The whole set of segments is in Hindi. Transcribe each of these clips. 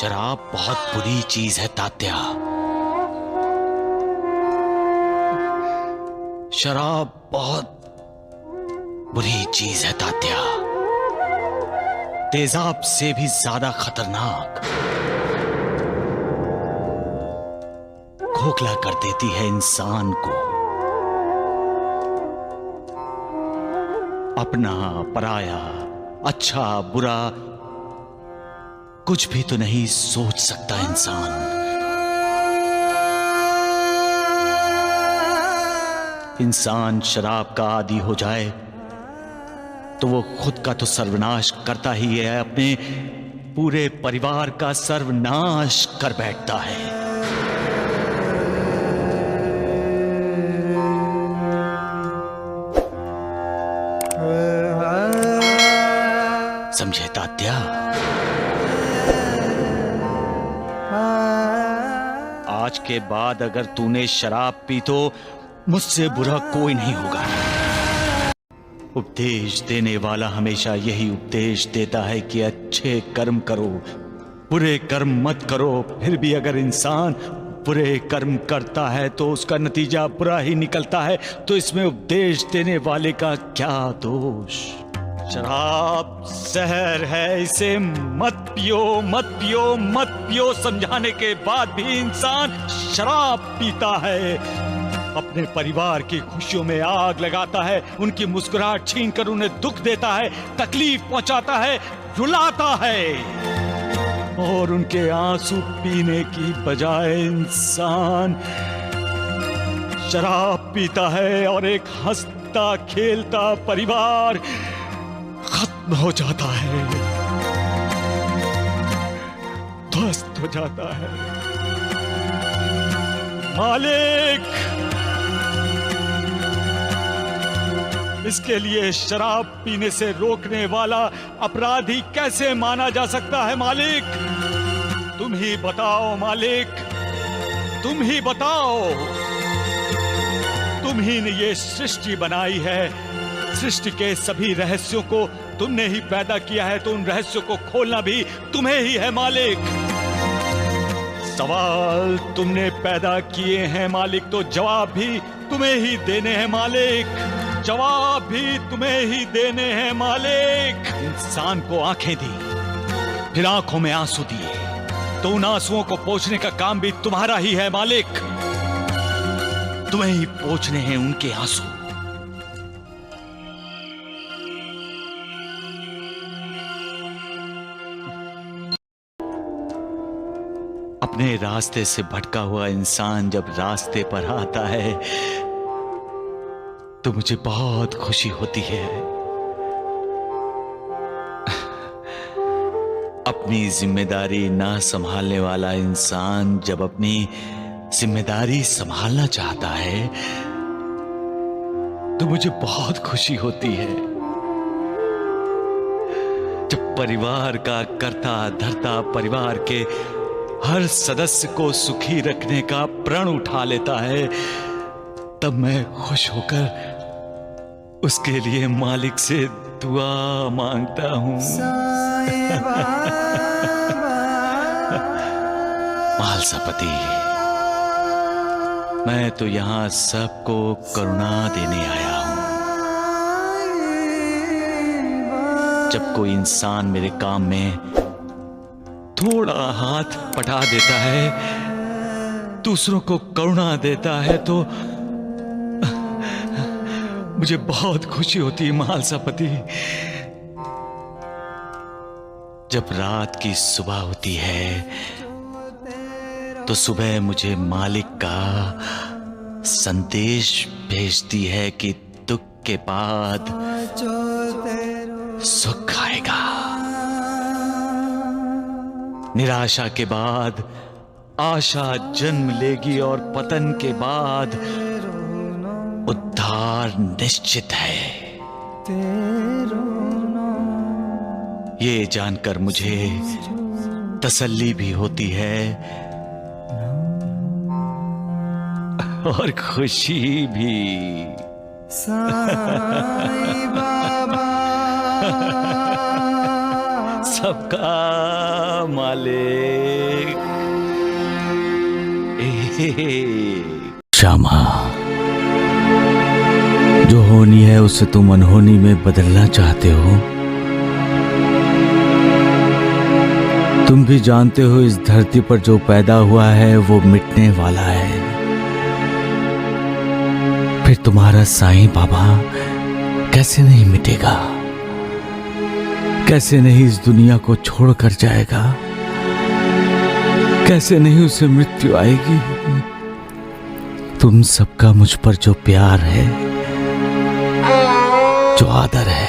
शराब बहुत बुरी चीज है तात्या। शराब बहुत बुरी चीज है तात्या, तेजाब से भी ज्यादा खतरनाक। खोखला कर देती है इंसान को। अपना पराया, अच्छा बुरा कुछ भी तो नहीं सोच सकता इंसान। इंसान शराब का आदी हो जाए तो वो खुद का तो सर्वनाश करता ही है, अपने पूरे परिवार का सर्वनाश कर बैठता है। समझे तात्या? आज के बाद अगर तूने शराब पी तो मुझसे बुरा कोई नहीं होगा। उपदेश देने वाला हमेशा यही उपदेश देता है कि अच्छे कर्म करो, बुरे कर्म मत करो। फिर भी अगर इंसान बुरे कर्म करता है तो उसका नतीजा बुरा ही निकलता है, तो इसमें उपदेश देने वाले का क्या दोष? शराब जहर है, इसे मत पियो, मत पियो, मत पियो समझाने के बाद भी इंसान शराब पीता है। अपने परिवार की खुशियों में आग लगाता है, उनकी मुस्कुराहट छीनकर उन्हें दुख देता है, तकलीफ पहुंचाता है, रुलाता है। और उनके आंसू पीने की बजाय इंसान शराब पीता है और एक हंसता खेलता परिवार खत्म हो जाता है, ध्वस्त हो जाता है। मालिक, इसके लिए शराब पीने से रोकने वाला अपराधी कैसे माना जा सकता है? मालिक, तुम ही बताओ। मालिक, तुम ही बताओ। तुम ही ने ये सृष्टि बनाई है, सृष्टि के सभी रहस्यों को तुमने ही पैदा किया है, तो उन रहस्यों को खोलना भी तुम्हें ही है। मालिक, सवाल तुमने पैदा किए हैं मालिक, तो जवाब भी तुम्हें ही देने हैं मालिक, जवाब भी तुम्हें ही देने हैं मालिक। इंसान को आंखें दी, फिर आंखों में आंसू दिए, तो उन आंसुओं को पोंछने का काम भी तुम्हारा ही है मालिक। तुम्हें ही पोंछने हैं उनके आंसू। अपने रास्ते से भटका हुआ इंसान जब रास्ते पर आता है तो मुझे बहुत खुशी होती है। अपनी जिम्मेदारी ना संभालने वाला इंसान जब अपनी जिम्मेदारी संभालना चाहता है तो मुझे बहुत खुशी होती है। जब परिवार का कर्ता धर्ता परिवार के हर सदस्य को सुखी रखने का प्रण उठा लेता है, तब मैं खुश होकर उसके लिए मालिक से दुआ मांगता हूं। मालसापति, मैं तो यहां सबको करुणा देने आया हूं। जब कोई इंसान मेरे काम में थोड़ा हाथ पटा देता है, दूसरों को करुणा देता है, तो मुझे बहुत खुशी होती है मालसापति। जब रात की सुबह होती है तो सुबह मुझे मालिक का संदेश भेजती है कि दुख के बाद सुख आएगा, निराशा के बाद आशा जन्म लेगी और पतन के बाद उद्धार निश्चित है। ये जानकर मुझे तसल्ली भी होती है और खुशी भी। साईं बाबा, सबका मालिक। श्यामा, जो होनी है उसे तुम अनहोनी में बदलना चाहते हो। तुम भी जानते हो इस धरती पर जो पैदा हुआ है वो मिटने वाला है। फिर तुम्हारा साईं बाबा कैसे नहीं मिटेगा, कैसे नहीं इस दुनिया को छोड़कर जाएगा, कैसे नहीं उसे मृत्यु आएगी। तुम सबका मुझ पर जो प्यार है, जो आदर है,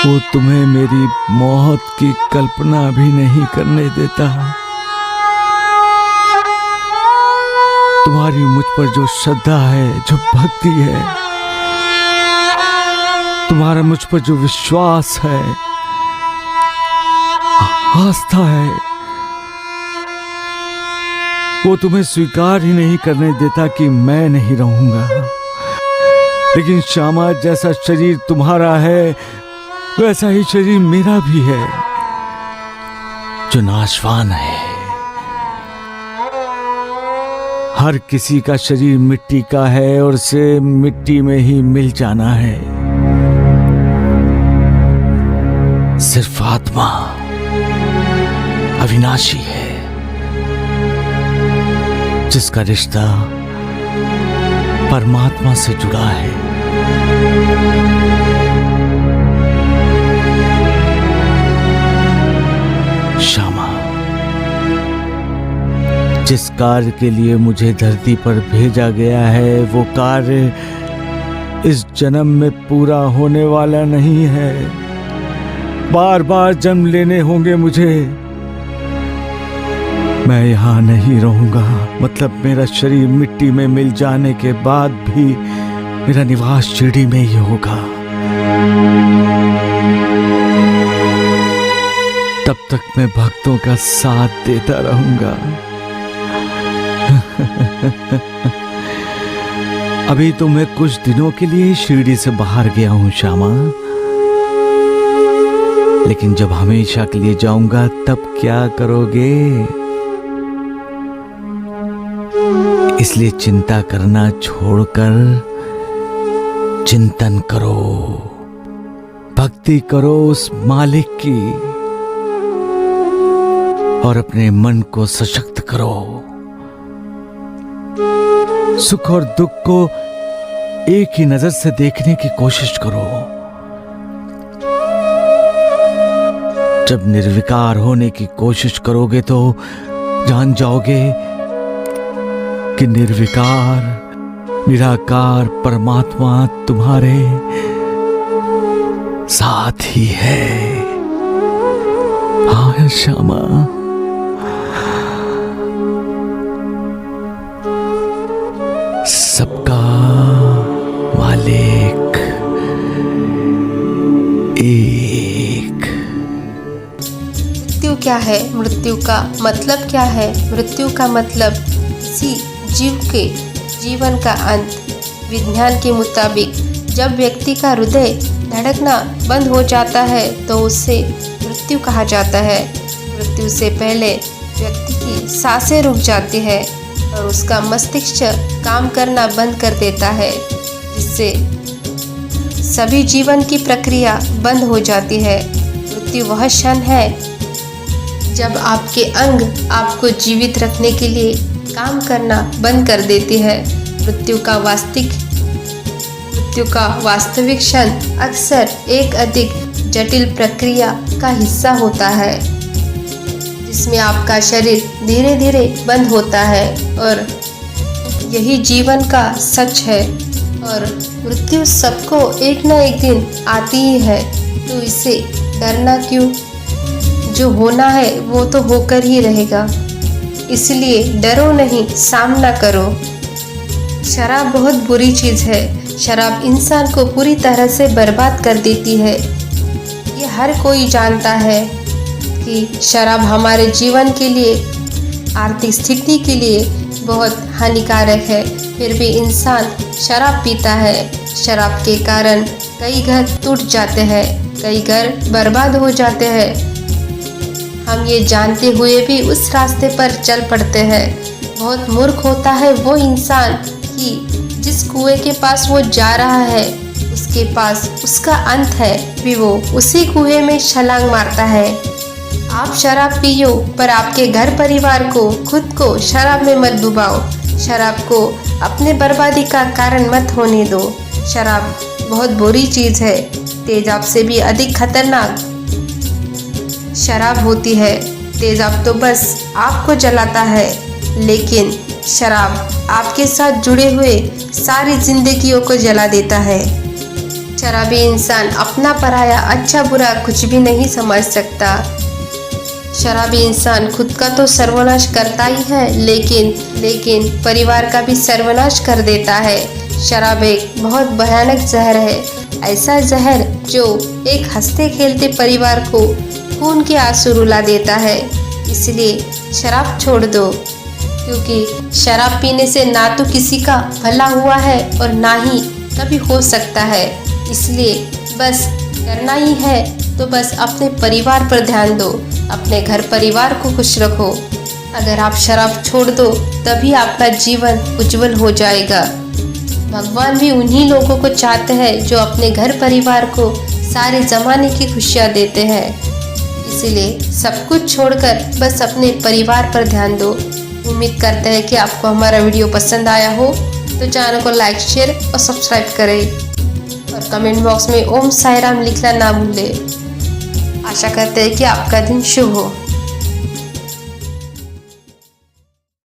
वो तुम्हें मेरी मौत की कल्पना भी नहीं करने देता। तुम्हारी मुझ पर जो श्रद्धा है, जो भक्ति है, तुम्हारा मुझ पर जो विश्वास है, आस्था है, वो तुम्हें स्वीकार ही नहीं करने देता कि मैं नहीं रहूंगा। लेकिन श्यामा, जैसा शरीर तुम्हारा है वैसा ही शरीर मेरा भी है, जो नाशवान है। हर किसी का शरीर मिट्टी का है और उसे मिट्टी में ही मिल जाना है। सिर्फ आत्मा अविनाशी है, जिसका रिश्ता परमात्मा से जुड़ा है। श्यामा, जिस कार्य के लिए मुझे धरती पर भेजा गया है वो कार्य इस जन्म में पूरा होने वाला नहीं है। बार बार जन्म लेने होंगे मुझे। मैं यहां नहीं रहूंगा, मतलब मेरा शरीर मिट्टी में मिल जाने के बाद भी मेरा निवास शिरडी में ही होगा। तब तक मैं भक्तों का साथ देता रहूंगा। अभी तो मैं कुछ दिनों के लिए शिरडी से बाहर गया हूं श्यामा, लेकिन जब हमेशा के लिए जाऊंगा तब क्या करोगे? इसलिए चिंता करना छोड़कर चिंतन करो, भक्ति करो उस मालिक की और अपने मन को सशक्त करो। सुख और दुख को एक ही नजर से देखने की कोशिश करो। जब निर्विकार होने की कोशिश करोगे तो जान जाओगे कि निर्विकार निराकार परमात्मा तुम्हारे साथ ही है। हाँ श्यामा, सबका मालिक एक। मृत्यु क्या है? मृत्यु का मतलब क्या है? मृत्यु का मतलब किसी जीव के जीवन का अंत। विज्ञान के मुताबिक जब व्यक्ति का हृदय धड़कना बंद हो जाता है तो उसे मृत्यु कहा जाता है। मृत्यु से पहले व्यक्ति की सांसें रुक जाती है और उसका मस्तिष्क काम करना बंद कर देता है, जिससे सभी जीवन की प्रक्रिया बंद हो जाती है। मृत्यु वह क्षण है जब आपके अंग आपको जीवित रखने के लिए काम करना बंद कर देती है। मृत्यु का वास्तविक क्षण अक्सर एक अधिक जटिल प्रक्रिया का हिस्सा होता है, जिसमें आपका शरीर धीरे धीरे बंद होता है और यही जीवन का सच है। और मृत्यु सबको एक न एक दिन आती ही है, तो इसे डरना क्यों? जो होना है वो तो होकर ही रहेगा, इसलिए डरो नहीं, सामना करो। शराब बहुत बुरी चीज़ है। शराब इंसान को पूरी तरह से बर्बाद कर देती है। ये हर कोई जानता है कि शराब हमारे जीवन के लिए, आर्थिक स्थिति के लिए बहुत हानिकारक है। फिर भी इंसान शराब पीता है। शराब के कारण कई घर टूट जाते हैं, कई घर बर्बाद हो जाते हैं। हम ये जानते हुए भी उस रास्ते पर चल पड़ते हैं। बहुत मूर्ख होता है वो इंसान कि जिस कुएं के पास वो जा रहा है उसके पास उसका अंत है, भी वो उसी कुएं में छलांग मारता है। आप शराब पियो पर आपके घर परिवार को, खुद को शराब में मत डुबाओ। शराब को अपने बर्बादी का कारण मत होने दो। शराब बहुत बुरी चीज़ है, तेजाब से भी अधिक खतरनाक शराब होती है। तेजाब तो बस आपको जलाता है, लेकिन शराब आपके साथ जुड़े हुए सारी जिंदगियों को जला देता है। शराबी इंसान अपना पराया अच्छा बुरा कुछ भी नहीं समझ सकता। शराबी इंसान खुद का तो सर्वनाश करता ही है, लेकिन परिवार का भी सर्वनाश कर देता है। शराब एक बहुत भयानक जहर है, ऐसा जहर जो एक हंसते खेलते परिवार को खून के आंसू रुला देता है। इसलिए शराब छोड़ दो, क्योंकि शराब पीने से ना तो किसी का भला हुआ है और ना ही कभी हो सकता है। इसलिए बस करना ही है तो बस अपने परिवार पर ध्यान दो, अपने घर परिवार को खुश रखो। अगर आप शराब छोड़ दो तभी आपका जीवन उज्जवल हो जाएगा। भगवान भी उन्हीं लोगों को चाहते हैं जो अपने घर परिवार को सारे ज़माने की खुशियाँ देते हैं। इसीलिए सब कुछ छोड़कर बस अपने परिवार पर ध्यान दो। उम्मीद करते हैं कि आपको हमारा वीडियो पसंद आया हो, तो चैनल को लाइक, शेयर और सब्सक्राइब करें और कमेंट बॉक्स में ओम साई राम लिखना ना भूलें। आशा करते हैं कि आपका दिन शुभ हो।